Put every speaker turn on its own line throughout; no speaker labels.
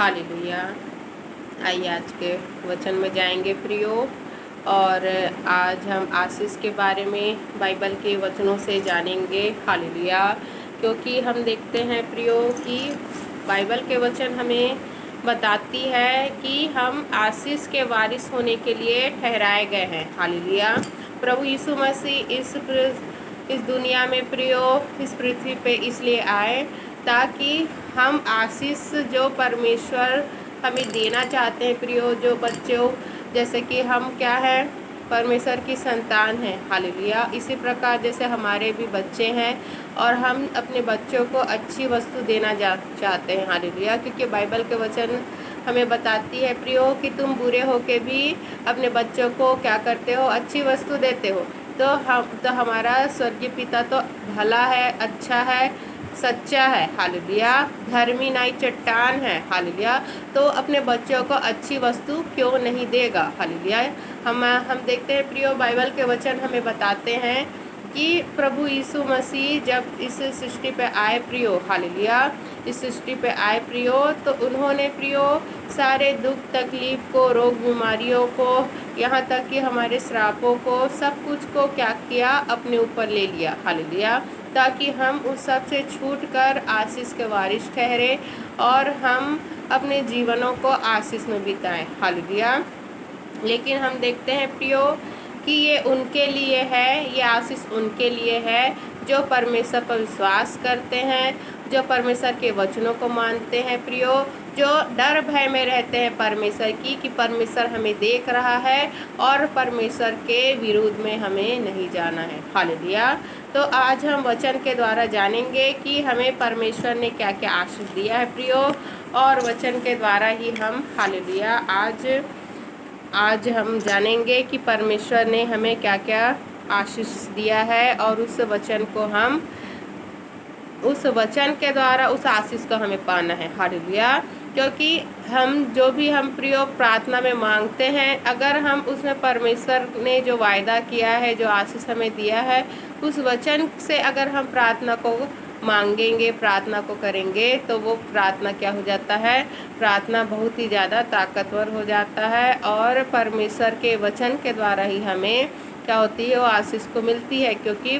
Hallelujah. आइए आज के वचन में जाएंगे प्रियो। और आज हम आशीष के बारे में बाइबल के वचनों से जानेंगे। हालेलुया। क्योंकि हम देखते हैं प्रियो कि बाइबल के वचन हमें बताती है कि हम आशीष के वारिस होने के लिए ठहराए गए हैं। हालेलुया। प्रभु यीशु मसीह इस दुनिया में प्रियो इस पृथ्वी पे इसलिए आए ताकि हम आशीष जो परमेश्वर हमें देना चाहते हैं प्रियो, जो बच्चों जैसे कि हम क्या है परमेश्वर की संतान हैं। हालेलुया। इसी प्रकार जैसे हमारे भी बच्चे हैं और हम अपने बच्चों को अच्छी वस्तु देना चाहते हैं। हालेलुया। क्योंकि बाइबल के वचन हमें बताती है प्रियो कि तुम बुरे होके भी अपने बच्चों को क्या करते हो, अच्छी वस्तु देते हो। तो हमारा स्वर्गीय पिता तो भला है, अच्छा है, सच्चा है। हालेलुया। धर्मी नाई चट्टान है। हालेलुया। तो अपने बच्चों को अच्छी वस्तु क्यों नहीं देगा। हालेलुया। हम देखते हैं प्रियो बाइबल के वचन हमें बताते हैं कि प्रभु यीशु मसीह जब इस सृष्टि पे आए प्रियो, हालेलुया, इस सृष्टि पे आए प्रियो, तो उन्होंने प्रियो सारे दुख तकलीफ को, रोग बीमारियों को, यहाँ तक कि हमारे श्रापों को, सब कुछ को क्या किया, अपने ऊपर ले लिया। हालेलुया। ताकि हम उस सब से छूट कर आशीष के वारिस ठहरे और हम अपने जीवनों को आशीष में बिताएं। हालेलुया। लेकिन हम देखते हैं प्रियो कि ये उनके लिए है, ये आशीष उनके लिए है जो परमेश्वर पर विश्वास करते हैं, जो परमेश्वर के वचनों को मानते हैं प्रियो, जो डर भय में रहते हैं परमेश्वर की कि परमेश्वर हमें देख रहा है और परमेश्वर के विरुद्ध में हमें नहीं जाना है। हालेलुया। तो आज हम वचन के द्वारा जानेंगे कि हमें परमेश्वर ने क्या क्या आशीष दिया है प्रियो, और वचन के द्वारा ही हम हालेलुया आज हम जानेंगे कि परमेश्वर ने हमें क्या क्या आशीष दिया है और उस वचन के द्वारा उस आशीष को हमें पाना है। हालेलुया। क्योंकि हम जो भी हम प्रियो प्रार्थना में मांगते हैं, अगर हम उसमें परमेश्वर ने जो वायदा किया है, जो आशीष हमें दिया है, उस वचन से अगर हम प्रार्थना को मांगेंगे, प्रार्थना को करेंगे, तो वो प्रार्थना क्या हो जाता है, प्रार्थना बहुत ही ज़्यादा ताकतवर हो जाता है और परमेश्वर के वचन के द्वारा ही हमें क्या होती है, वो आशीष को मिलती है। क्योंकि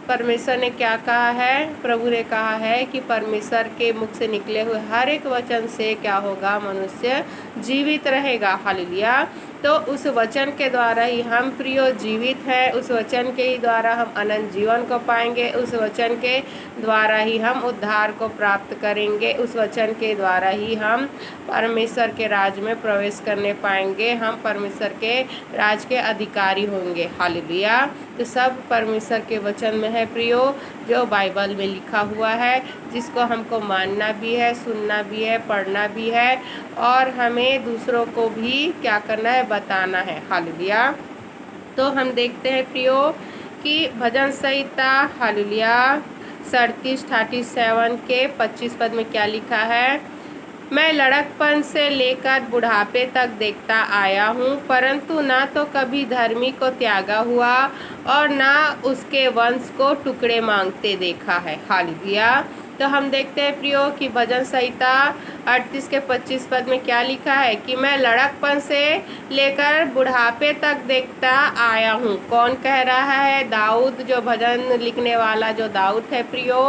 परमेश्वर ने क्या कहा है, प्रभु ने कहा है कि परमेश्वर के मुख से निकले हुए हर एक वचन से क्या होगा, मनुष्य जीवित रहेगा। हालेलुया। तो उस वचन के द्वारा ही हम प्रियो जीवित हैं, उस वचन के ही द्वारा हम अनंत जीवन को पाएंगे, उस वचन के द्वारा ही हम उद्धार को प्राप्त करेंगे, उस वचन के द्वारा ही हम परमेश्वर के राज में प्रवेश करने पाएंगे, हम परमेश्वर के राज के अधिकारी होंगे। हालेलुया। तो सब परमेश्वर के वचन में है प्रियो, जो बाइबल में लिखा हुआ है, जिसको हमको मानना भी है, सुनना भी है, पढ़ना भी है और हमें दूसरों को भी क्या करना है, बताना है। हालेलुया। तो हम देखते हैं प्रियो कि भजन संहिता हालेलुया 37 के 25 पद में क्या लिखा है, मैं लड़कपन से लेकर बुढ़ापे तक देखता आया हूँ, परंतु ना तो कभी धर्मी को त्यागा हुआ और ना उसके वंश को टुकड़े मांगते देखा है। हालेलुया। तो हम देखते हैं प्रियो कि भजन संहिता 38 के 25 पद में क्या लिखा है कि मैं लड़कपन से लेकर बुढ़ापे तक देखता आया हूँ। कौन कह रहा है, दाऊद, जो भजन लिखने वाला जो दाऊद है प्रियो,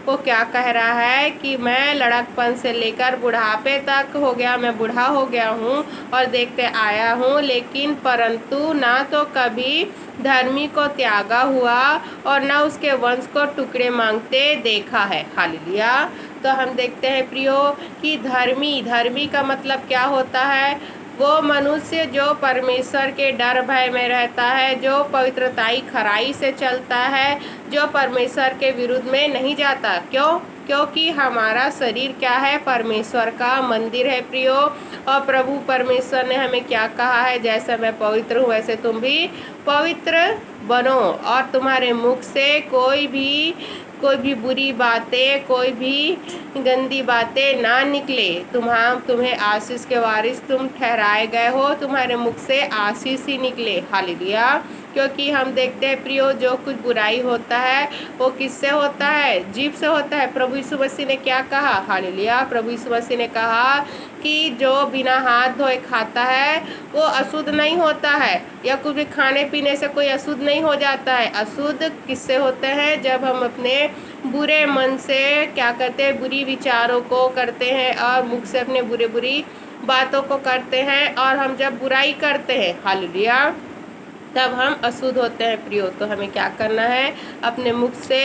वो क्या कह रहा है कि मैं लड़कपन से लेकर बुढ़ापे तक हो गया, मैं बूढ़ा हो गया हूँ और देखते आया हूँ, लेकिन परंतु ना तो कभी धर्मी को त्यागा हुआ और न उसके वंश को टुकड़े मांगते देखा है। हालेलुया। तो हम देखते हैं प्रियो कि धर्मी का मतलब क्या होता है, वो मनुष्य जो परमेश्वर के डर भय में रहता है, जो पवित्रताई खराई से चलता है, जो परमेश्वर के विरुद्ध में नहीं जाता। क्योंकि हमारा शरीर क्या है, परमेश्वर का मंदिर है प्रियो, और प्रभु परमेश्वर ने हमें क्या कहा है, जैसे मैं पवित्र हूँ वैसे तुम भी पवित्र बनो और तुम्हारे मुख से कोई भी बुरी बातें, कोई भी गंदी बातें ना निकले। तुम्हें आशीष के वारिस तुम ठहराए गए हो, तुम्हारे मुख से आशीष ही निकले। हालेलुया। क्योंकि हम देखते हैं प्रियो जो कुछ बुराई होता है वो किससे होता है, जीभ से होता है। प्रभु यीशु मसीह ने क्या कहा, हालेलुया, प्रभु यीशु मसीह ने कहा कि जो बिना हाथ धोए खाता है वो अशुद्ध नहीं होता है, या कुछ भी खाने पीने से कोई अशुद्ध नहीं हो जाता है। अशुद्ध किससे होते हैं, जब हम अपने बुरे मन से क्या करते हैं, बुरी विचारों को करते हैं और मुख से अपने बुरी बातों को करते हैं, और हम जब बुराई करते हैं, हालेलुया, तब हम अशुद्ध होते हैं प्रियो। तो हमें क्या करना है, अपने मुख से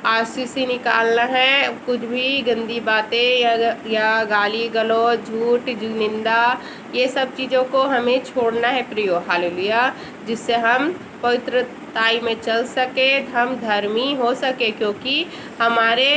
आशीष ही निकालना है। कुछ भी गंदी बातें या गाली गलौज, झूठ, निंदा, ये सब चीज़ों को हमें छोड़ना है प्रियो, हालेलुया, जिससे हम पवित्रताई में चल सके, हम धर्मी हो सके। क्योंकि हमारे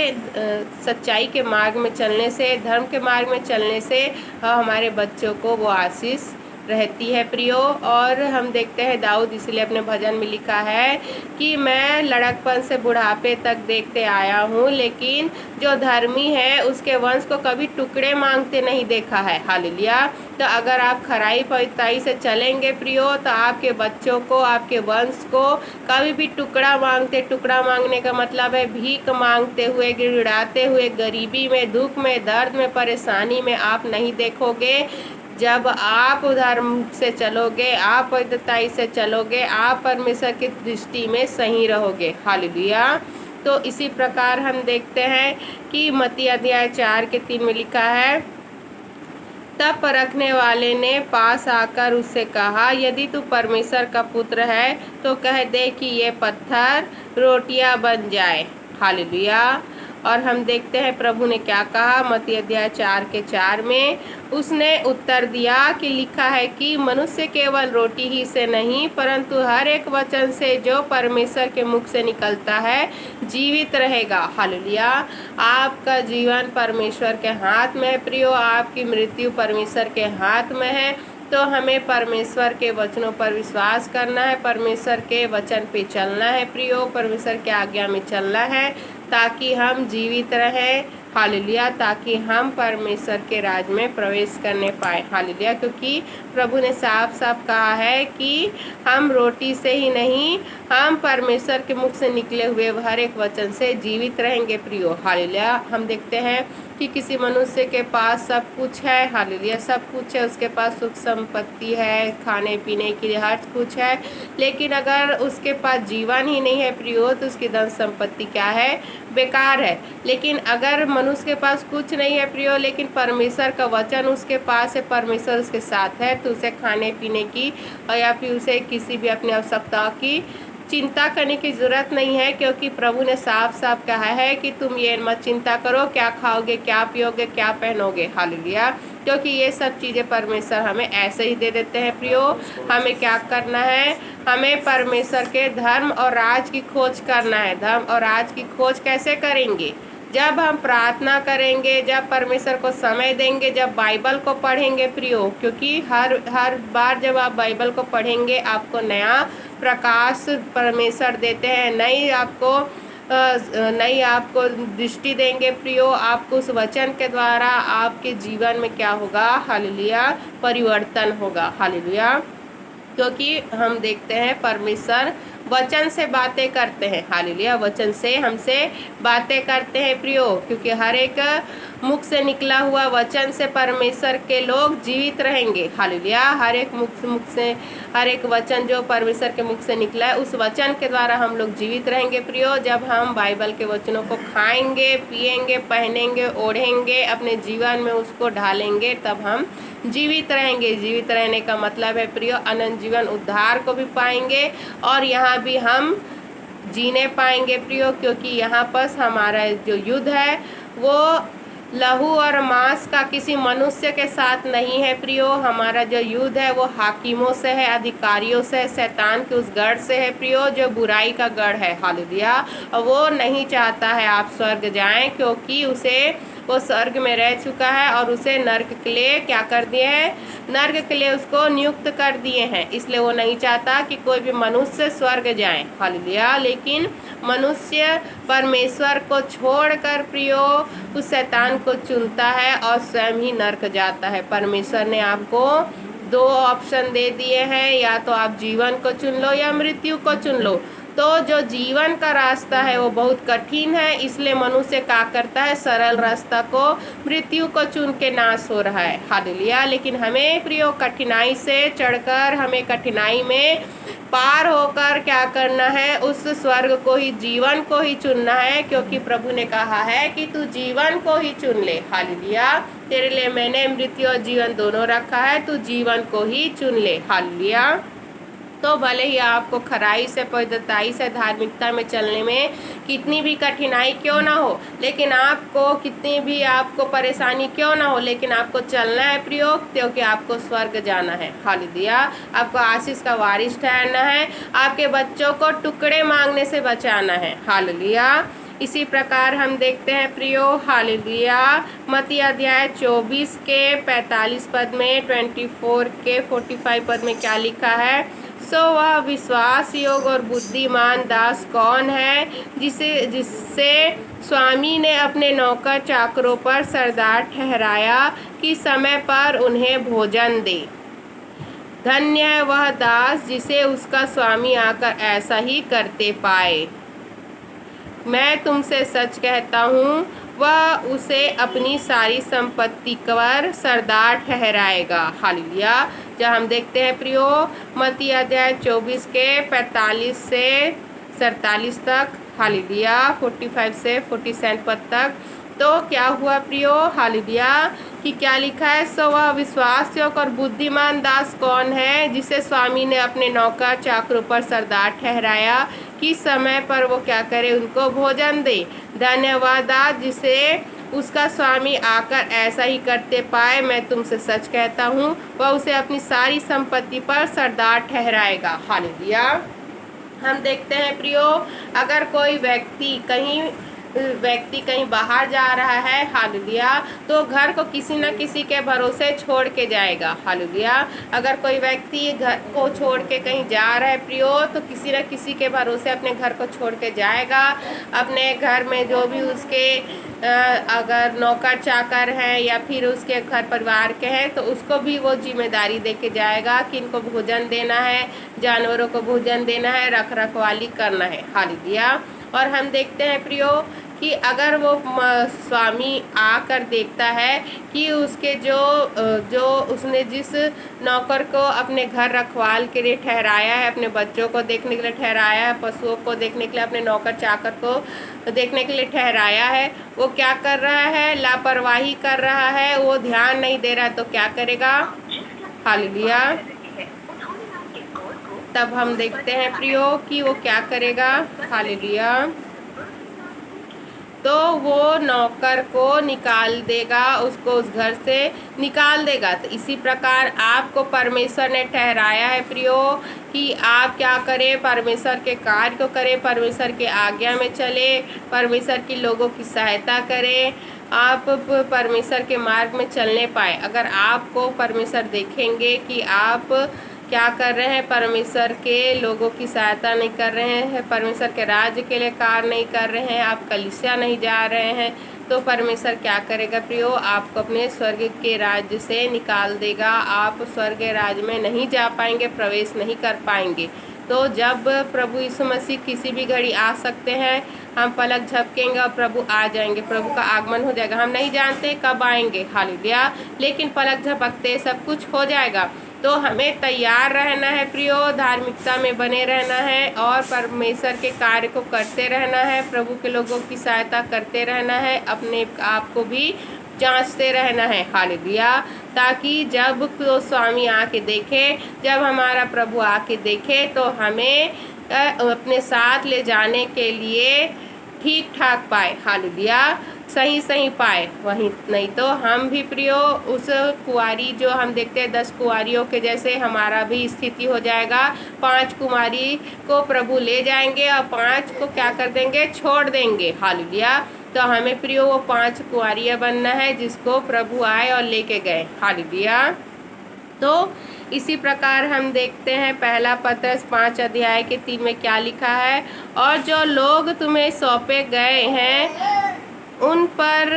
सच्चाई के मार्ग में चलने से, धर्म के मार्ग में चलने से हमारे बच्चों को वो आशीष रहती है प्रियो। और हम देखते हैं दाऊद इसलिए अपने भजन में लिखा है कि मैं लड़कपन से बुढ़ापे तक देखते आया हूँ, लेकिन जो धर्मी है उसके वंश को कभी टुकड़े मांगते नहीं देखा है, हालेलुया। तो अगर आप खराई पवित्रताई से चलेंगे प्रियो, तो आपके बच्चों को, आपके वंश को कभी भी टुकड़ा मांगने का मतलब है भीख मांगते हुए, गिड़गिड़ाते हुए, गरीबी में, दुख में, दर्द में, परेशानी में आप नहीं देखोगे। जब आप धर्म से चलोगे, आप पवित्रताई से चलोगे, आप परमेश्वर की दृष्टि में सही रहोगे, हालेलुया। तो इसी प्रकार हम देखते हैं कि मत्ती अध्याय 4:3 में लिखा है, तब परखने वाले ने पास आकर उससे कहा, यदि तू परमेश्वर का पुत्र है तो कह दे कि ये पत्थर रोटियां बन जाए, हालेलुया। और हम देखते हैं प्रभु ने क्या कहा, मत्ती अध्याय 4:4 में उसने उत्तर दिया कि लिखा है कि मनुष्य केवल रोटी ही से नहीं परंतु हर एक वचन से जो परमेश्वर के मुख से निकलता है जीवित रहेगा, हालेलुया। आपका जीवन परमेश्वर के हाथ में है प्रियो, आपकी मृत्यु परमेश्वर के हाथ में है। तो हमें परमेश्वर के वचनों पर विश्वास करना है, परमेश्वर के वचन पे चलना है प्रियो, परमेश्वर के आज्ञा में चलना है, ताकि हम जीवित रहें, हालेलुया, ताकि हम परमेश्वर के राज में प्रवेश करने पाए, हालेलुया। क्योंकि प्रभु ने साफ साफ कहा है कि हम रोटी से ही नहीं, हम परमेश्वर के मुख से निकले हुए हर एक वचन से जीवित रहेंगे प्रियो, हालेलुया। हम देखते हैं कि किसी मनुष्य के पास सब कुछ है, हालेलुया, सब कुछ है, उसके पास सुख संपत्ति है, खाने पीने के लिए हर कुछ है, लेकिन अगर उसके पास जीवन ही नहीं है प्रियो, तो उसकी धन संपत्ति क्या है, बेकार है। लेकिन अगर मनुष्य के पास कुछ नहीं है प्रियो, लेकिन परमेश्वर का वचन उसके पास है, परमेश्वर उसके साथ है, तो उसे खाने पीने की और या फिर उसे किसी भी अपनी आवश्यकता की चिंता करने की ज़रूरत नहीं है। क्योंकि प्रभु ने साफ साफ कहा है कि तुम ये मत चिंता करो क्या खाओगे, क्या पियोगे, क्या पहनोगे, हालेलुया। क्योंकि ये सब चीज़ें परमेश्वर हमें ऐसे ही दे देते हैं प्रियो। हमें क्या करना है, हमें परमेश्वर के धर्म और राज की खोज करना है। धर्म और राज की खोज कैसे करेंगे, जब हम प्रार्थना करेंगे, जब परमेश्वर को समय देंगे, जब बाइबल को पढ़ेंगे प्रियो। क्योंकि हर बार जब आप बाइबल को पढ़ेंगे आपको नया प्रकाश परमेश्वर देते हैं, नई आपको दृष्टि देंगे प्रियो। आपको उस वचन के द्वारा आपके जीवन में क्या होगा, हालेलुया, परिवर्तन होगा, हालेलुया। क्योंकि हम देखते हैं परमेश्वर वचन से बातें करते हैं, हालेलुया, वचन से हमसे बातें करते हैं प्रियो। क्योंकि हर एक मुख से निकला हुआ वचन से परमेश्वर के लोग जीवित रहेंगे, हालेलुया। हर एक वचन जो परमेश्वर के मुख से निकला है, उस वचन के द्वारा हम लोग जीवित रहेंगे प्रियो। जब हम बाइबल के वचनों को खाएंगे, पिएंगे, पहनेंगे, ओढ़ेंगे, अपने जीवन में उसको ढालेंगे, तब हम जीवित रहेंगे। जीवित रहने का मतलब है प्रियो अनंत जीवन, उद्धार को भी पाएंगे और यहाँ भी हम जीने पाएंगे प्रियो। क्योंकि यहाँ पर हमारा जो युद्ध है वो लहू और मांस का किसी मनुष्य के साथ नहीं है प्रियो। हमारा जो युद्ध है वो हाकिमों से है, अधिकारियों से, शैतान के उस गढ़ से है प्रियो, जो बुराई का गढ़ है, हालेलुया। वो नहीं चाहता है आप स्वर्ग जाएं, क्योंकि वो स्वर्ग में रह चुका है और उसे नर्क के लिए क्या कर दिए हैं, नर्क के लिए उसको नियुक्त कर दिए हैं। इसलिए वो नहीं चाहता कि कोई भी मनुष्य स्वर्ग जाए, हालेलुया। लेकिन मनुष्य परमेश्वर को छोड़कर प्रियो उस शैतान को चुनता है और स्वयं ही नर्क जाता है। परमेश्वर ने आपको दो ऑप्शन दे दिए हैं, या तो आप जीवन को चुन लो या मृत्यु को चुन लो। तो जो जीवन का रास्ता है वो बहुत कठिन है, इसलिए मनुष्य क्या करता है, सरल रास्ता को, मृत्यु को चुन के नाश हो रहा है। हालेलुया। लेकिन हमें प्रियो कठिनाई से चढ़कर, हमें कठिनाई में पार होकर क्या करना है, उस स्वर्ग को ही, जीवन को ही चुनना है, क्योंकि प्रभु ने कहा है कि तू जीवन को ही चुन ले। हालेलुया। तेरे लिए मैंने मृत्यु और जीवन दोनों रखा है, तू जीवन को ही चुन ले। हालेलुया। तो भले ही आपको खराई से, पवित्रताई से, धार्मिकता में चलने में कितनी भी कठिनाई क्यों ना हो, लेकिन आपको कितनी भी आपको परेशानी क्यों ना हो, लेकिन आपको चलना है प्रियो, क्योंकि आपको स्वर्ग जाना है। हालेलुया। आपको आशीष का वारिस ठहरना है, आपके बच्चों को टुकड़े मांगने से बचाना है। हालेलुया। इसी प्रकार हम देखते हैं प्रियो, हालेलुया, मत्ती अध्याय 24 के 45 पद में, 24 के 45 पद में क्या लिखा है, सो वह विश्वास योग्य और बुद्धिमान दास कौन है, जिससे स्वामी ने अपने नौकर चाकरों पर सरदार ठहराया कि समय पर उन्हें भोजन दे। धन्य है वह दास जिसे उसका स्वामी आकर ऐसा ही करते पाए। मैं तुमसे सच कहता हूँ, वह उसे अपनी सारी संपत्ति पर सरदार ठहराएगा। हालेलुया। जब हम देखते हैं प्रियो, मत्ती अध्याय 24 के 45 से 47 तक, हालेलुया, 45 से 47 पद तक, तो क्या हुआ प्रियो, हालेलुया, कि क्या लिखा है, सो वह विश्वास योग्य और बुद्धिमान दास कौन है, जिसे स्वामी ने अपने नौकर चाकरों पर सरदार ठहराया कि समय पर वो क्या करे, उनको भोजन दे। धन्यवाद जिसे उसका स्वामी आकर ऐसा ही करते पाए। मैं तुमसे सच कहता हूँ, वह उसे अपनी सारी संपत्ति पर सरदार ठहराएगा। हालेलुया। हम देखते हैं प्रियो, अगर कोई व्यक्ति कहीं बाहर जा रहा है, हालेलुया, तो घर को किसी न किसी के भरोसे छोड़ के जाएगा। हालेलुया। अगर कोई व्यक्ति घर को छोड़ के कहीं जा रहा है प्रियो, तो किसी न किसी के भरोसे अपने घर को छोड़ के जाएगा। अपने घर में जो भी उसके अगर नौकर चाकर हैं या फिर उसके घर परिवार के हैं, तो उसको भी वो जिम्मेदारी दे के जाएगा कि इनको भोजन देना है, जानवरों को भोजन देना है, रख रखवाली करना है। हालेलुया। और हम देखते हैं प्रियो कि अगर वो स्वामी आकर देखता है कि उसके जो उसने जिस नौकर को अपने घर रखवाल के लिए ठहराया है, अपने बच्चों को देखने के लिए ठहराया है, पशुओं को देखने के लिए, अपने नौकर चाकर को देखने के लिए ठहराया है, वो क्या कर रहा है, लापरवाही कर रहा है, वो ध्यान नहीं दे रहा, तो क्या करेगा। हालेलुया। तब हम देखते हैं प्रियो कि वो क्या करेगा। हालेलुया। तो वो नौकर को निकाल देगा, उसको उस घर से निकाल देगा। तो इसी प्रकार आपको परमेश्वर ने ठहराया है प्रियो कि आप क्या करें, परमेश्वर के कार्य को करें, परमेश्वर के आज्ञा में चले, परमेश्वर की लोगों की सहायता करें, आप परमेश्वर के मार्ग में चलने पाए। अगर आपको परमेश्वर देखेंगे कि आप क्या कर रहे हैं, परमेश्वर के लोगों की सहायता नहीं कर रहे हैं, परमेश्वर के राज्य के लिए कार्य नहीं कर रहे हैं, आप कलीसिया नहीं जा रहे हैं, तो परमेश्वर क्या करेगा प्रियो, आपको अपने स्वर्ग के राज्य से निकाल देगा। आप स्वर्ग के राज्य में नहीं जा पाएंगे, प्रवेश नहीं कर पाएंगे। तो जब प्रभु यीशु मसीह किसी भी घड़ी आ सकते हैं, हम पलक झपकेंगे और प्रभु आ जाएंगे, प्रभु का आगमन हो जाएगा। हम नहीं जानते कब आएंगे, हालेलुया, लेकिन पलक झपकते सब कुछ हो जाएगा। तो हमें तैयार रहना है प्रियो, धार्मिकता में बने रहना है और परमेश्वर के कार्य को करते रहना है, प्रभु के लोगों की सहायता करते रहना है, अपने आप को भी जांचते रहना है। हालेलुया। ताकि जब तो स्वामी आके देखे, जब हमारा प्रभु आके देखे, तो हमें अपने साथ ले जाने के लिए ठीक ठाक पाए। हालेलुया। सही पाए, वहीं नहीं तो हम भी प्रियो उस कुंवारी, जो हम देखते हैं 10 कुंवारियों के जैसे हमारा भी स्थिति हो जाएगा। 5 कुंवारी को प्रभु ले जाएंगे और 5 को क्या कर देंगे, छोड़ देंगे। हालेलुया। तो हमें प्रियो वो 5 कुंवारियाँ बनना है जिसको प्रभु आए और लेके गए। हालेलुया। तो इसी प्रकार हम देखते हैं पहला पत्रस 5 अध्याय के 3 में क्या लिखा है, और जो लोग तुम्हें सौंपे गए हैं उन पर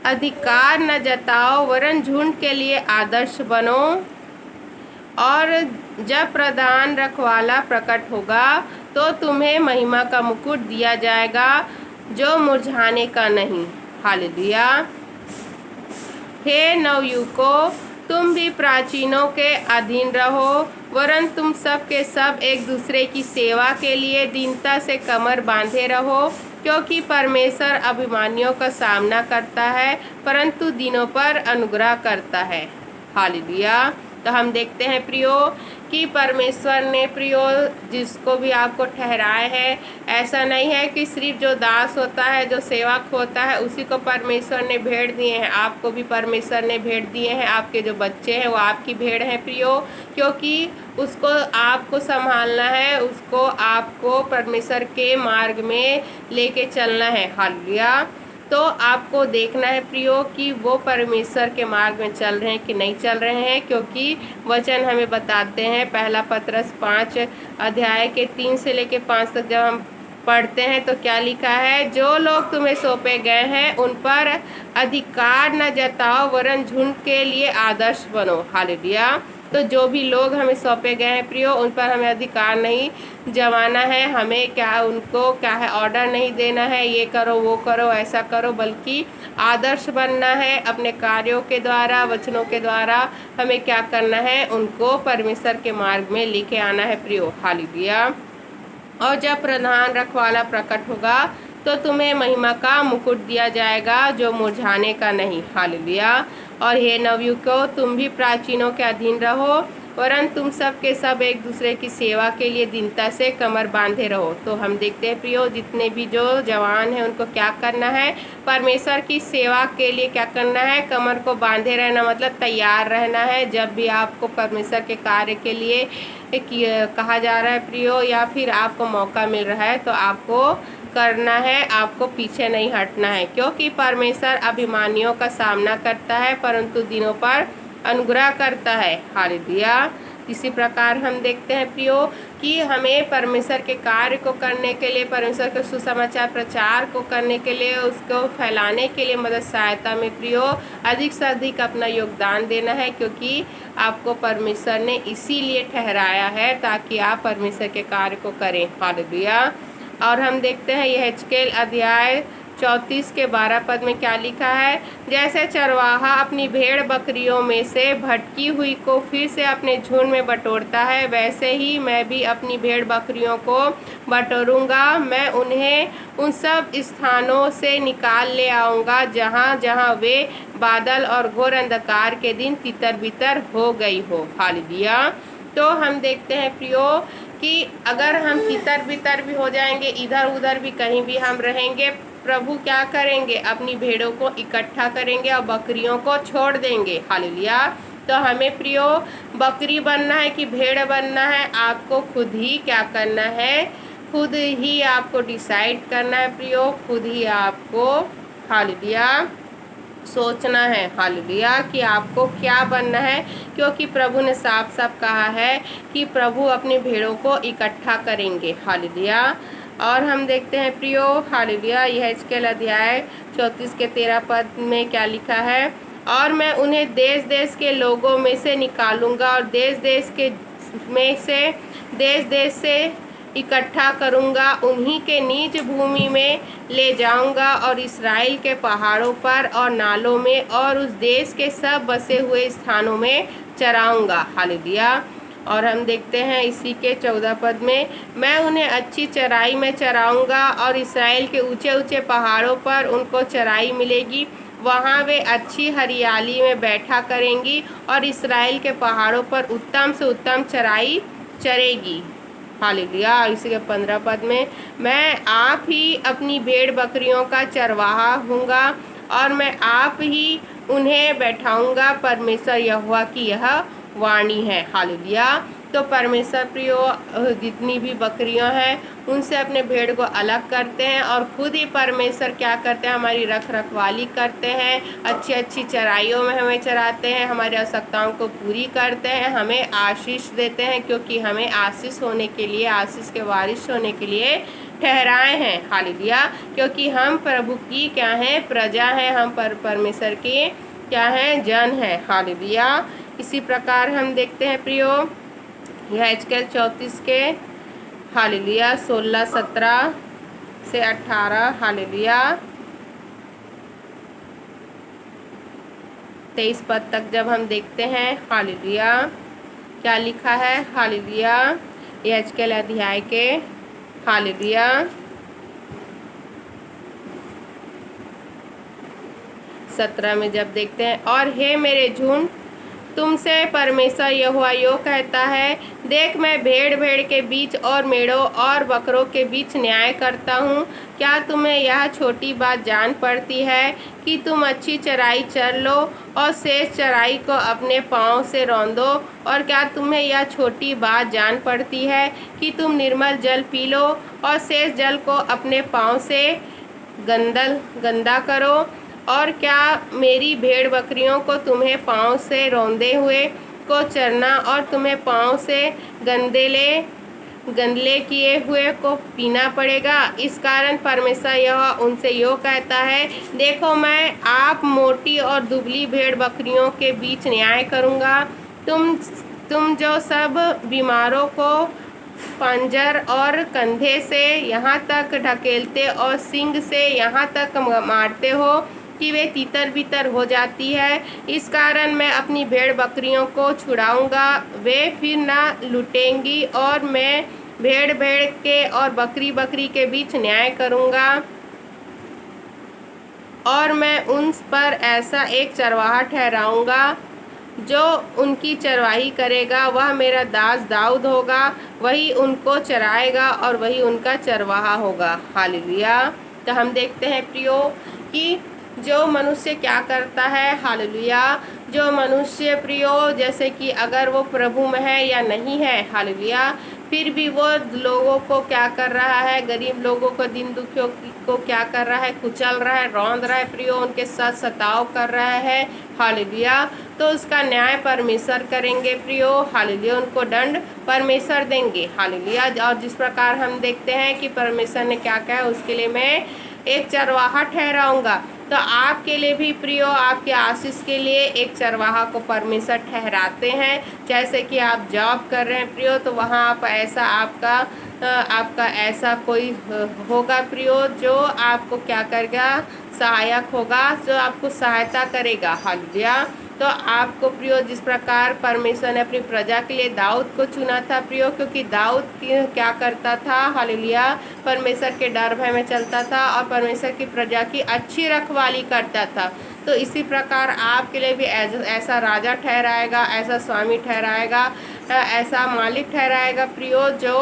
अधिकार न जताओ, वरन झुंड के लिए आदर्श बनो। और जब प्रधान रखवाला प्रकट होगा तो तुम्हें महिमा का मुकुट दिया जाएगा जो मुरझाने का नहीं। हालेलुया। हे नवयुवकों, तुम भी प्राचीनों के अधीन रहो, वरन तुम सब के सब एक दूसरे की सेवा के लिए दीनता से कमर बांधे रहो, क्योंकि परमेश्वर अभिमानियों का सामना करता है परंतु दीनों पर अनुग्रह करता है। हालेलुया। तो हम देखते हैं प्रियो कि परमेश्वर ने प्रियो जिसको भी आपको ठहराए है, ऐसा नहीं है कि सिर्फ जो दास होता है, जो सेवक होता है, उसी को परमेश्वर ने भेड़ दिए हैं। आपको भी परमेश्वर ने भेड़ दिए हैं। आपके जो बच्चे हैं वो आपकी भेड़ हैं प्रियो, क्योंकि उसको आपको संभालना है, उसको आपको परमेश्वर के मार्ग में लेके चलना है। हालेलुया। तो आपको देखना है प्रियो कि वो परमेश्वर के मार्ग में चल रहे हैं कि नहीं चल रहे हैं, क्योंकि वचन हमें बताते हैं। पहला पतरस 5 अध्याय के 3 से लेके 5 तक जब हम पढ़ते हैं तो क्या लिखा है, जो लोग तुम्हें सौंपे गए हैं उन पर अधिकार न जताओ वरन झुंड के लिए आदर्श बनो। हालेलुया। तो जो भी लोग हमें सौंपे गए हैं प्रियो, उन पर हमें अधिकार नहीं जमाना है, हमें क्या उनको क्या है ऑर्डर नहीं देना है, ये करो वो करो ऐसा करो, बल्कि आदर्श बनना है। अपने कार्यों के द्वारा, वचनों के द्वारा हमें क्या करना है, उनको परमेश्वर के मार्ग में लेके आना है प्रियो। हालेलुया। और जब प्रधान रखवाला प्रकट होगा तो तुम्हें महिमा का मुकुट दिया जाएगा जो मुरझाने का नहीं। हालेलुया। और हे नवयुवकों, तुम भी प्राचीनों के अधीन रहो, वरन तुम सब के सब एक दूसरे की सेवा के लिए दीनता से कमर बांधे रहो। तो हम देखते हैं प्रियो, जितने भी जो जवान हैं उनको क्या करना है, परमेश्वर की सेवा के लिए क्या करना है, कमर को बांधे रहना, मतलब तैयार रहना है। जब भी आपको परमेश्वर के कार्य के लिए कहा जा रहा है प्रियो, या फिर आपको मौका मिल रहा है, तो आपको करना है, आपको पीछे नहीं हटना है, क्योंकि परमेश्वर अभिमानियों का सामना करता है परंतु दीनों पर अनुग्रह करता है। हालेलुया। इसी प्रकार हम देखते हैं प्रियो कि हमें परमेश्वर के कार्य को करने के लिए, परमेश्वर के सुसमाचार प्रचार को करने के लिए, उसको फैलाने के लिए मदद सहायता में प्रियो अधिक से अधिक अपना योगदान देना है, क्योंकि आपको परमेश्वर ने इसीलिए ठहराया है ताकि आप परमेश्वर के कार्य को करें। हालेलुया। और हम देखते हैं यहेजकेल अध्याय 34 के 12 पद में क्या लिखा है, जैसे चरवाहा अपनी भेड़ बकरियों में से भटकी हुई को फिर से अपने झुंड में बटोरता है, वैसे ही मैं भी अपनी भेड़ बकरियों को बटोरूंगा। मैं उन्हें उन सब स्थानों से निकाल ले आऊँगा जहाँ जहाँ वे बादल और घोर अंधकार के दिन तितर बितर हो गई हो। हालेलुया। तो हम देखते हैं प्रियो कि अगर हम तितर बितर भी हो जाएंगे, इधर उधर भी कहीं भी हम रहेंगे, प्रभु क्या करेंगे, अपनी भेड़ों को इकट्ठा करेंगे और बकरियों को छोड़ देंगे। हालेलुया। तो हमें प्रियो बकरी बनना है कि भेड़ बनना है, आपको खुद ही क्या करना है, खुद ही आपको डिसाइड करना है प्रियो, खुद ही आपको हालेलुया सोचना है। हालेलुया कि आपको क्या बनना है, क्योंकि प्रभु ने साफ साफ कहा है कि प्रभु अपनी भेड़ों को इकट्ठा करेंगे। हालेलुया। और हम देखते हैं प्रियो हालेलुया यहेजकेल अध्याय 34 के 13 पद में क्या लिखा है, और मैं उन्हें देश देश के लोगों में से निकालूंगा और देश देश से इकट्ठा करूंगा, उन्हीं के नीच भूमि में ले जाऊंगा और इस्राएल के पहाड़ों पर और नालों में और उस देश के सब बसे हुए स्थानों में चराऊंगा। हालेलुया। और हम देखते हैं इसी के 14 पद में, मैं उन्हें अच्छी चराई में चराऊंगा और इस्राएल के ऊंचे ऊंचे पहाड़ों पर उनको चराई मिलेगी, वहाँ वे अच्छी हरियाली में बैठा करेंगी और इस्राएल के पहाड़ों पर उत्तम से उत्तम चराई चरेगी। हालेलुया। इसी के 15 पद में, मैं आप ही अपनी भेड़ बकरियों का चरवाहा हूँगा और मैं आप ही उन्हें बैठाऊँगा, परमेश्वर यहोवा की यह वाणी है। हालेलुया। तो परमेश्वर प्रियो जितनी भी बकरियां हैं उनसे अपने भेड़ को अलग करते हैं और खुद ही परमेश्वर क्या करते हैं, हमारी रख रखवाली करते हैं, अच्छी अच्छी चराइयों में हमें चराते हैं, हमारी आवश्यकताओं को पूरी करते हैं, हमें आशीष देते हैं, क्योंकि हमें आशीष होने के लिए, आशीष के वारिस होने के लिए ठहराए हैं। हालेलुया। क्योंकि हम प्रभु की क्या हैं, प्रजा हैं, हम परमेश्वर के क्या हैं, जन हैं। हालेलुया। इसी प्रकार हम देखते हैं प्रियो, यह एचकेएल 34 के हालेलुया 16, 17 से 18, हालेलुया 23 पद तक जब हम देखते हैं, हालेलुया क्या लिखा है, हालेलुया ये एचकेएल अध्याय के, हालेलुया 17 में जब देखते हैं, और हे मेरे झुंड तुमसे परमेश्वर यहोवा यो कहता है, देख मैं भेड़ के बीच और मेढ़ों और बकरों के बीच न्याय करता हूँ। क्या तुम्हें यह छोटी बात जान पड़ती है कि तुम अच्छी चराई चर लो और शेष चराई को अपने पाँव से रौंदो? और क्या तुम्हें यह छोटी बात जान पड़ती है कि तुम निर्मल जल पी लो और शेष जल को अपने पाँव से गंदा करो? और क्या मेरी भेड़ बकरियों को तुम्हें पाँव से रौंदे हुए को चरना और तुम्हें पाँव से गंदले किए हुए को पीना पड़ेगा? इस कारण परमेश्वर यहोवा उनसे यो कहता है, देखो मैं आप मोटी और दुबली भेड़ बकरियों के बीच न्याय करूँगा। तुम जो सब बीमारों को पंजर और कंधे से यहाँ तक ढकेलते और सींग से यहाँ तक मारते हो कि वे तितर बितर हो जाती है, इस कारण मैं अपनी भेड़ बकरियों को छुड़ाऊंगा, वे फिर न लूटेंगी, और मैं भेड़ के और बकरी के बीच न्याय करूंगा। और मैं उन पर ऐसा एक चरवाहा ठहराऊंगा जो उनकी चरवाही करेगा, वह मेरा दास दाऊद होगा, वही उनको चराएगा और वही उनका चरवाहा होगा। हालेलुया। तो हम देखते हैं प्रियो कि जो मनुष्य क्या करता है, हालेलुया, जो मनुष्य प्रियो जैसे कि अगर वो प्रभु में है या नहीं है, हालेलुया, फिर भी वो लोगों को क्या कर रहा है, गरीब लोगों को, दिन दुखियों को क्या कर रहा है, कुचल रहा है, रौंद रहा है प्रियो, उनके साथ सताव कर रहा है, हालेलुया। तो उसका न्याय परमेश्वर करेंगे प्रियो, हालेलुया, उनको दंड परमेश्वर देंगे, हालेलुया। और जिस प्रकार हम देखते हैं कि परमेश्वर ने क्या कहा, उसके लिए मैं एक चरवाहा ठहराऊंगा। तो आपके लिए भी प्रियो, आपके आशीष के लिए एक चरवाहा को परमेश्वर ठहराते हैं। जैसे कि आप जॉब कर रहे हैं प्रियो, तो वहाँ आप ऐसा आपका ऐसा कोई होगा प्रियो जो आपको क्या करेगा, सहायक होगा, जो आपको सहायता करेगा, हालेलुया। तो आपको प्रियो जिस प्रकार परमेश्वर ने अपनी प्रजा के लिए दाऊद को चुना था प्रियो, क्योंकि दाऊद क्या करता था, हालेलुया, परमेश्वर के डर भय में चलता था और परमेश्वर की प्रजा की अच्छी रखवाली करता था। तो इसी प्रकार आपके लिए भी ऐसा राजा ठहराएगा, ऐसा स्वामी ठहराएगा, ऐसा मालिक ठहराएगा प्रियो जो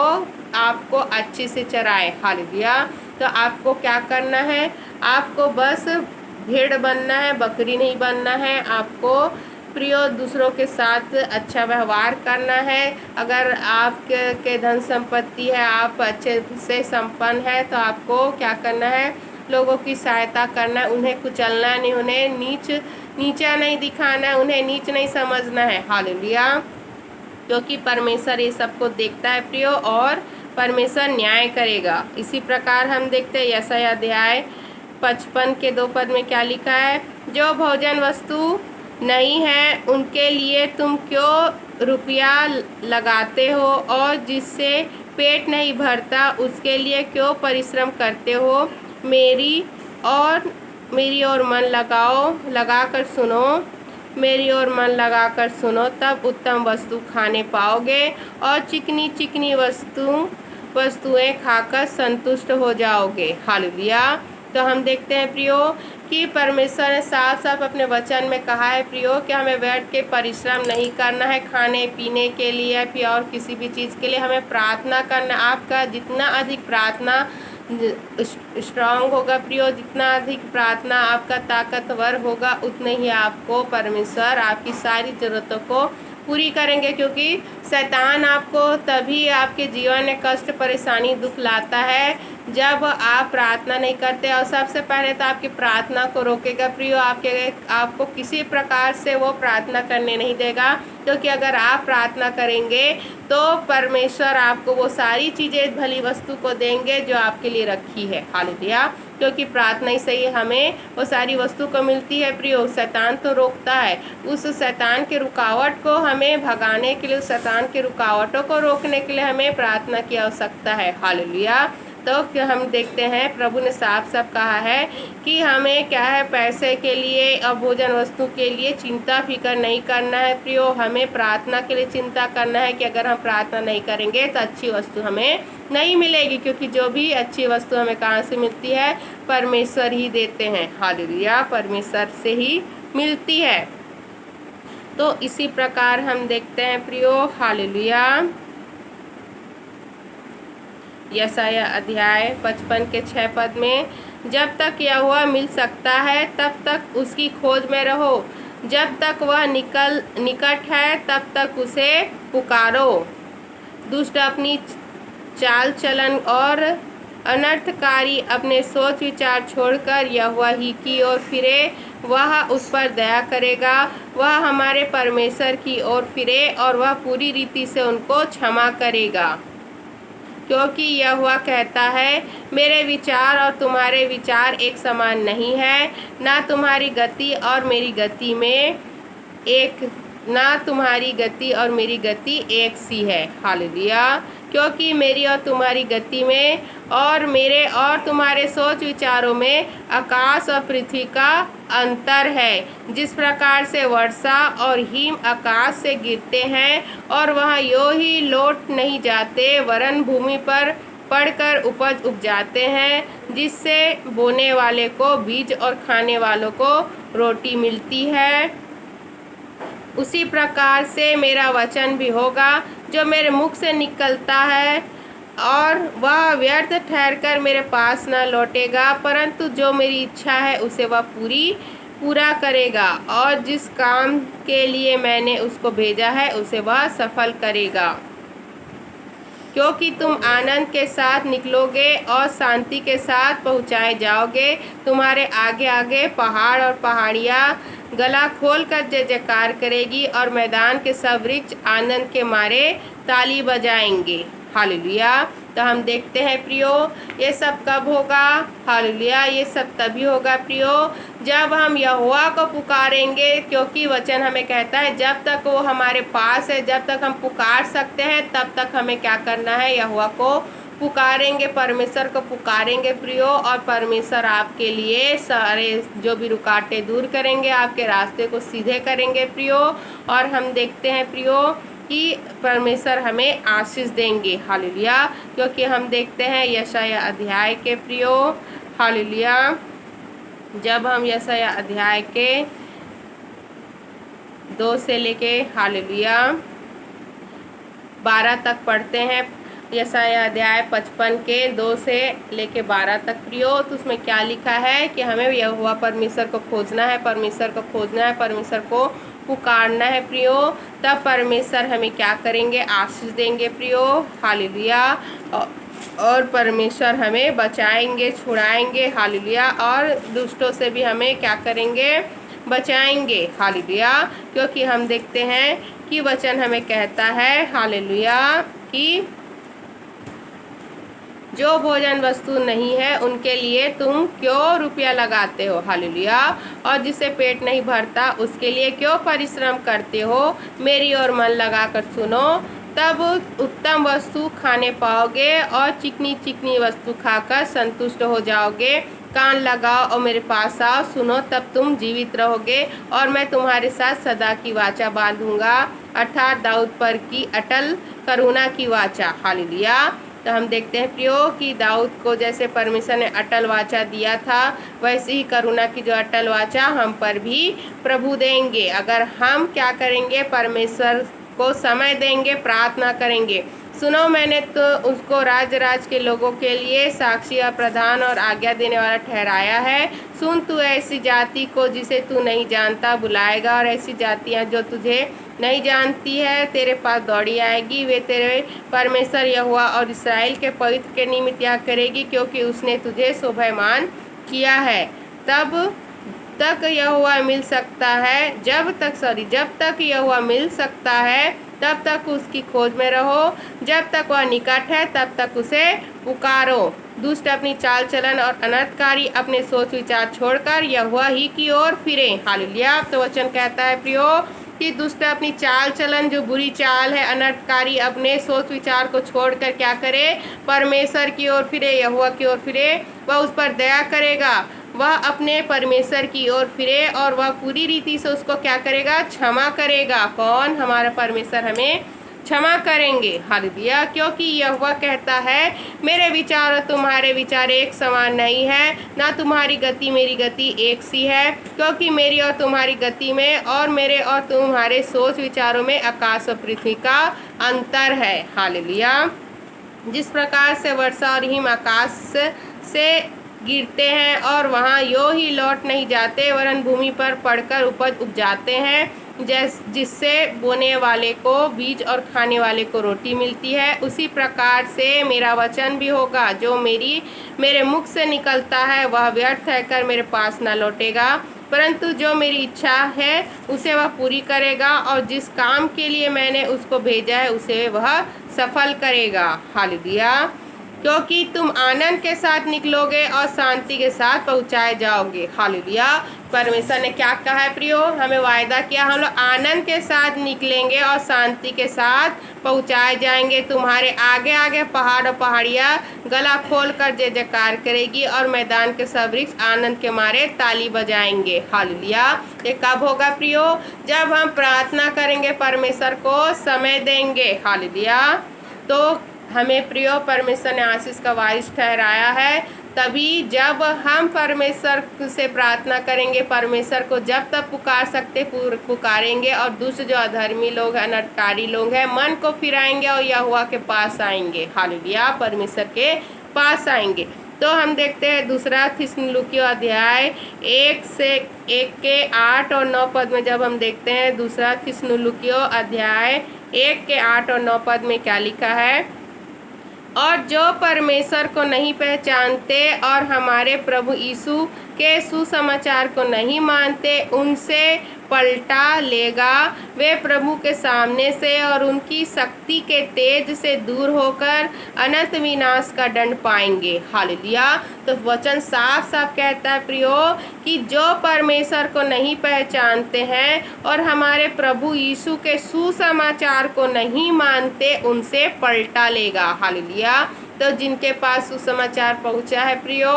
आपको अच्छे से चराए, हालेलुया। तो आपको क्या करना है, आपको बस भेड़ बनना है, बकरी नहीं बनना है। आपको प्रियो दूसरों के साथ अच्छा व्यवहार करना है। अगर आपके धन संपत्ति है, आप अच्छे से संपन्न है, तो आपको क्या करना है, लोगों की सहायता करना है, उन्हें कुचलना नहीं, उन्हें नीचा नहीं दिखाना है, उन्हें नीच नहीं समझना है, हालेलुया, क्योंकि परमेश्वर ये सबको देखता है प्रियो, और परमेश्वर न्याय करेगा। इसी प्रकार हम देखते हैं यशायाह अध्याय 55 के 2 पद में क्या लिखा है, जो भोजन वस्तु नहीं है उनके लिए तुम क्यों रुपया लगाते हो, और जिससे पेट नहीं भरता उसके लिए क्यों परिश्रम करते हो? मेरी ओर मन लगाकर सुनो, मेरी ओर मन लगाकर सुनो, तब उत्तम वस्तु खाने पाओगे और चिकनी चिकनी वस्तुएं खाकर संतुष्ट हो जाओगे, हालेलुया। तो हम देखते हैं प्रियो कि परमेश्वर ने साफ साफ अपने वचन में कहा है प्रियो कि हमें बैठ के परिश्रम नहीं करना है खाने पीने के लिए फिर और किसी भी चीज़ के लिए, हमें प्रार्थना करना। आपका जितना अधिक प्रार्थना स्ट्रांग होगा प्रियो, जितना अधिक प्रार्थना आपका ताकतवर होगा, उतने ही आपको परमेश्वर आपकी सारी ज़रूरतों को पूरी करेंगे। क्योंकि शैतान आपको तभी आपके जीवन में कष्ट परेशानी दुख लाता है जब आप प्रार्थना नहीं करते, और सबसे पहले तो आपकी प्रार्थना को रोकेगा प्रियो, आपको किसी प्रकार से वो प्रार्थना करने नहीं देगा, क्योंकि अगर आप प्रार्थना करेंगे तो परमेश्वर आपको वो सारी चीज़ें भली वस्तु को देंगे जो आपके लिए रखी है। हालेलुया। क्योंकि प्रार्थना ही सही हमें वो सारी वस्तु को मिलती है प्रियो। शैतान तो रोकता है, उस शैतान के रुकावट को हमें भगाने के लिए, उस शैतान के रुकावटों को रोकने के लिए हमें प्रार्थना की आवश्यकता है। हालेलुया। तो हम देखते हैं प्रभु ने साफ साफ कहा है कि हमें क्या है, पैसे के लिए और भोजन वस्तु के लिए चिंता फिकर नहीं करना है प्रियो। हमें प्रार्थना के लिए चिंता करना है कि अगर हम प्रार्थना नहीं करेंगे तो अच्छी वस्तु हमें नहीं मिलेगी, क्योंकि जो भी अच्छी वस्तु हमें कहाँ से मिलती है, परमेश्वर ही देते हैं। हालेलुया। परमेश्वर से ही मिलती है। तो इसी प्रकार हम देखते हैं प्रियो, हालेलुया, यशायाह अध्याय 55 के 6 पद में, जब तक यहोवा मिल सकता है तब तक उसकी खोज में रहो, जब तक वह निकट है तब तक उसे पुकारो। दुष्ट अपनी चाल चलन और अनर्थकारी अपने सोच विचार छोड़कर यहोवा ही की ओर फिरे, वह उस पर दया करेगा। वह हमारे परमेश्वर की ओर फिरे और वह पूरी रीति से उनको क्षमा करेगा, क्योंकि यहोवा कहता है, मेरे विचार और तुम्हारे विचार एक समान नहीं है, ना तुम्हारी गति और मेरी गति में ना तुम्हारी गति और मेरी गति एक सी है। हालेलुया। क्योंकि मेरी और तुम्हारी गति में और मेरे और तुम्हारे सोच विचारों में आकाश और पृथ्वी का अंतर है। जिस प्रकार से वर्षा और हिम आकाश से गिरते हैं और वहाँ यों ही लौट नहीं जाते, वरन भूमि पर पड़कर उपज उपजाते हैं, जिससे बोने वाले को बीज और खाने वालों को रोटी मिलती है, उसी प्रकार से मेरा वचन भी होगा जो मेरे मुख से निकलता है, और वह व्यर्थ ठहरकर मेरे पास न लौटेगा, परंतु जो मेरी इच्छा है उसे वह पूरा करेगा, और जिस काम के लिए मैंने उसको भेजा है उसे वह सफल करेगा। क्योंकि तुम आनंद के साथ निकलोगे और शांति के साथ पहुँचाए जाओगे। तुम्हारे आगे आगे पहाड़ और पहाड़ियाँ गला खोल कर जय जयकार करेगी, और मैदान के सब वृक्ष आनंद के मारे ताली बजाएंगे। हालेलुया। तो हम देखते हैं प्रियो, ये सब कब होगा? हालेलुया। ये सब तभी होगा प्रियो जब हम यहोवा को पुकारेंगे, क्योंकि वचन हमें कहता है जब तक वो हमारे पास है, जब तक हम पुकार सकते हैं, तब तक हमें क्या करना है? यहोवा को पुकारेंगे, परमेश्वर को पुकारेंगे प्रियो, और परमेश्वर आपके लिए सारे जो भी रुकावटें दूर करेंगे, आपके रास्ते को सीधे करेंगे प्रियो। और हम देखते हैं प्रियो कि परमेश्वर हमें आशीष देंगे। हालेलुया। क्योंकि हम देखते हैं यशायाह अध्याय के प्रियो, हालेलुया, जब हम यशायाह अध्याय के 2 से लेके हालेलुया 12 तक पढ़ते हैं, यशायाह अध्याय 55 के 2 से लेके 12 तक प्रियो, तो उसमें क्या लिखा है कि हमें यहोवा परमेश्वर को खोजना है, परमेश्वर को खोजना है, परमेश्वर को पुकारना है प्रियो। तब परमेश्वर हमें क्या करेंगे? आशीष देंगे प्रियो। हालेलुया। और परमेश्वर हमें बचाएंगे, छुड़ाएंगे। हालेलुया। और दुष्टों से भी हमें क्या करेंगे? बचाएंगे। हालेलुया। क्योंकि हम देखते हैं कि वचन हमें कहता है, हालेलुया, कि जो भोजन वस्तु नहीं है उनके लिए तुम क्यों रुपया लगाते हो? हालेलुया। और जिसे पेट नहीं भरता उसके लिए क्यों परिश्रम करते हो? मेरी ओर मन लगाकर सुनो, तब उत्तम वस्तु खाने पाओगे और चिकनी चिकनी वस्तु खाकर संतुष्ट हो जाओगे। कान लगाओ और मेरे पास आओ, सुनो, तब तुम जीवित रहोगे, और मैं तुम्हारे साथ सदा की वाचा बांधूंगा, अर्थात दाऊद पर की अटल करुणा की वाचा। हालेलुया। तो हम देखते हैं प्रियो कि दाऊद को जैसे परमेश्वर ने अटल वाचा दिया था, वैसे ही करुणा की जो अटल वाचा हम पर भी प्रभु देंगे। अगर हम क्या करेंगे? परमेश्वर को समय देंगे, प्रार्थना करेंगे। सुनो, मैंने तो उसको राज के लोगों के लिए साक्षी और प्रधान और आज्ञा देने वाला ठहराया है। सुन, तू ऐसी जाति को जिसे तू नहीं जानता बुलाएगा, और ऐसी जातियां जो तुझे नहीं जानती है तेरे पास दौड़ी आएगी। वे तेरे परमेश्वर यहोवा और इसराइल के पवित्र के निमित्त यह करेगी, क्योंकि उसने तुझे शोभायमान किया है। तब तक यहोवा मिल सकता है जब तक यहोवा मिल सकता है तब तक उसकी खोज में रहो। जब तक वह निकट है तब तक उसे पुकारो। दुष्ट अपनी चाल चलन और अनर्थकारी अपने सोच विचार छोड़कर यहोवा ही की ओर फिरे। हालेलुया। तो वचन कहता है प्रियो कि दुष्ट अपनी चाल चलन, जो बुरी चाल है, अनर्थकारी अपने सोच विचार को छोड़कर क्या करे? परमेश्वर की ओर फिरे, यहोवा की ओर फिरे। वह उस पर दया करेगा, वह अपने परमेश्वर की ओर फिरे और वह पूरी रीति से उसको क्या करेगा? क्षमा करेगा। कौन? हमारा परमेश्वर हमें क्षमा करेंगे। हालेलुया। क्योंकि यहोवा कहता है, मेरे विचार और तुम्हारे विचार एक समान नहीं है, ना तुम्हारी गति मेरी गति एक सी है। क्योंकि मेरी और तुम्हारी गति में और मेरे और तुम्हारे सोच विचारों में आकाश और पृथ्वी का अंतर है। हालेलुया। जिस प्रकार से वर्षा और हिम आकाश से गिरते हैं और वहाँ यों ही लौट नहीं जाते, वरन भूमि पर पड़कर उपज उपजाते हैं, जिससे बोने वाले को बीज और खाने वाले को रोटी मिलती है, उसी प्रकार से मेरा वचन भी होगा जो मेरे मुख से निकलता है। वह व्यर्थ रहकर मेरे पास न लौटेगा, परंतु जो मेरी इच्छा है उसे वह पूरी करेगा, और जिस काम के लिए मैंने उसको भेजा है उसे वह सफल करेगा। हालेलुया। क्योंकि तुम आनंद के साथ निकलोगे और शांति के साथ पहुँचाए जाओगे। हालेलुया। परमेश्वर ने क्या कहा है प्रियो? हमें वायदा किया, हम लोग आनंद के साथ निकलेंगे और शांति के साथ पहुँचाए जाएंगे। तुम्हारे आगे आगे पहाड़ और पहाड़ियाँ गला खोल कर जय जयकार करेगी, और मैदान के सब वृक्ष आनंद के मारे ताली बजाएंगे। हालेलुया। ये कब होगा प्रियो? जब हम प्रार्थना करेंगे, परमेश्वर को समय देंगे। हालेलुया। तो हमें प्रियो परमेश्वर ने आशीष का वारिस ठहराया है, तभी जब हम परमेश्वर से प्रार्थना करेंगे, परमेश्वर को जब तक पुकार सकते पुकारेंगे, और दूसरे जो अधर्मी लोग हैं, अनर्थकारी लोग हैं, मन को फिराएंगे और यहोवा के पास आएंगे। हालेलुया। परमेश्वर के पास आएंगे। तो हम देखते हैं दूसरा थिस्सलुनीकियों अध्याय 1 के 8 और 9 पद में, जब हम देखते हैं दूसरा थिस्सलुनीकियों अध्याय 1 के 8 और 9 पद में क्या लिखा है? और जो परमेश्वर को नहीं पहचानते और हमारे प्रभु यीशु के सुसमाचार को नहीं मानते, उनसे पलटा लेगा। वे प्रभु के सामने से और उनकी शक्ति के तेज से दूर होकर अनंत विनाश का दंड पाएंगे। हालेलुया। तो वचन साफ साफ कहता है प्रियो कि जो परमेश्वर को नहीं पहचानते हैं और हमारे प्रभु यीशु के सुसमाचार को नहीं मानते, उनसे पलटा लेगा। हालेलुया। तो जिनके पास सुसमाचार पहुंचा है प्रियो,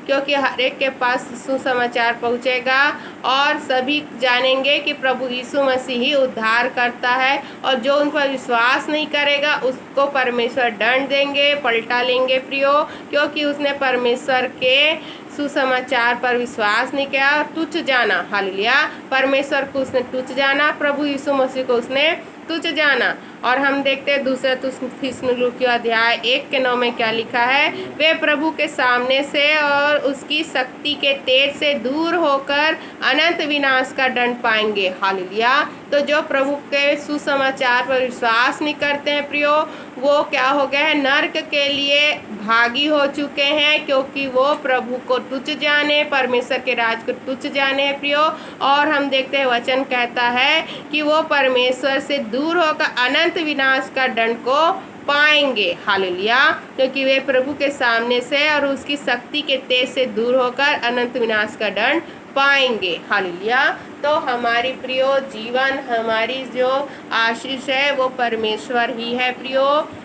क्योंकि हर एक के पास सुसमाचार पहुंचेगा और सभी जानेंगे कि प्रभु यीशु मसीह ही उद्धार करता है, और जो उन पर विश्वास नहीं करेगा उसको परमेश्वर दंड देंगे, पलटा लेंगे प्रियो, क्योंकि उसने परमेश्वर के सुसमाचार पर विश्वास नहीं किया और तुच्छ जाना। हालेलुया। परमेश्वर को उसने तुच्छ जाना, प्रभु यीशु मसीह को उसने तुच्छ जाना। और हम देखते हैं दूसरा थिस्सलुनीकियों अध्याय 1 के 9 में क्या लिखा है? वे प्रभु के सामने से और उसकी शक्ति के तेज से दूर होकर अनंत विनाश का दंड पाएंगे। हालेलुया। तो जो प्रभु के सुसमाचार पर विश्वास नहीं करते हैं प्रियो, वो क्या हो गए हैं? नर्क के लिए भागी हो चुके हैं, क्योंकि वो प्रभु को तुच्छ जाने, परमेश्वर के राज को तुच्छ जाने हैं प्रियो। और हम देखते हैं वचन कहता है कि वो परमेश्वर से दूर होकर अनंत विनाश का दंड को पाएंगे। हालेलुया। क्योंकि वे प्रभु के सामने से और उसकी शक्ति के तेज से दूर होकर अनंत विनाश का दंड पाएंगे। हालेलुया। तो हमारी प्रियो जीवन, हमारी जो आशीष है वो परमेश्वर ही है प्रियो।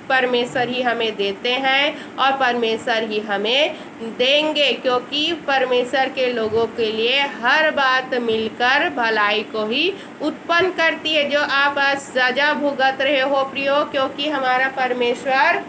परमेश्वर ही हमें देते हैं और परमेश्वर ही हमें देंगे, क्योंकि परमेश्वर के लोगों के लिए हर बात मिलकर भलाई को ही उत्पन्न करती है। जो आप आज सजा भुगत रहे हो प्रियो, क्योंकि हमारा परमेश्वर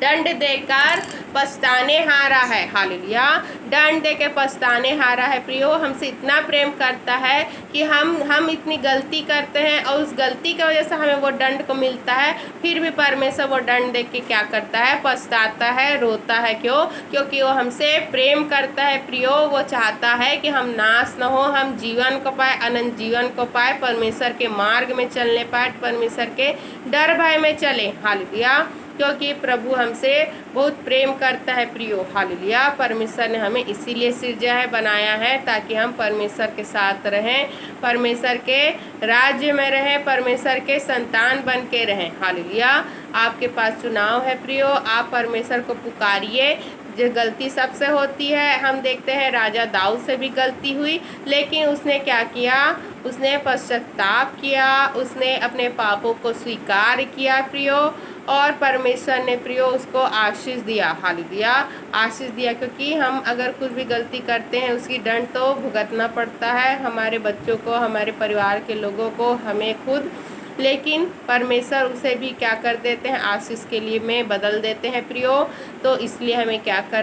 दंड देकर पछताने हारा है। हालेलुया। दंड दे के पछताने हारा है। प्रियो, हमसे इतना प्रेम करता है कि हम इतनी गलती करते हैं और उस गलती की वजह से हमें वो दंड को मिलता है, फिर भी परमेश्वर वो दंड देख के क्या करता है? पछताता है, रोता है। क्यों? क्योंकि वो हमसे प्रेम करता है। प्रियो, वो चाहता है कि हम नाश न हो, हम जीवन को पाए, अनंत जीवन को पाए, परमेश्वर के मार्ग में चलने पाए, परमेश्वर के डर भय में चले। हालेलुया। क्योंकि प्रभु हमसे बहुत प्रेम करता है। प्रियो, हालेलुया। परमेश्वर ने हमें इसीलिए सृजा है, बनाया है, ताकि हम परमेश्वर के साथ रहें, परमेश्वर के राज्य में रहें, परमेश्वर के संतान बन के रहें। हालेलुया। आपके पास चुनाव है प्रियो, आप परमेश्वर को पुकारिए। जो गलती सबसे होती है, हम देखते हैं राजा दाऊद से भी गलती हुई, लेकिन उसने क्या किया? उसने पश्चाताप किया, उसने अपने पापों को स्वीकार किया प्रियो, और परमेश्वर ने प्रियो उसको आशीष दिया। हालेलुया। आशीष दिया, क्योंकि हम अगर कुछ भी गलती करते हैं उसकी दंड तो भुगतना पड़ता है, हमारे बच्चों को, हमारे परिवार के लोगों को, हमें खुद। लेकिन परमेश्वर उसे भी क्या कर देते हैं? आशीष के लिए में बदल देते हैं प्रियो। तो इसलिए हमें क्या करना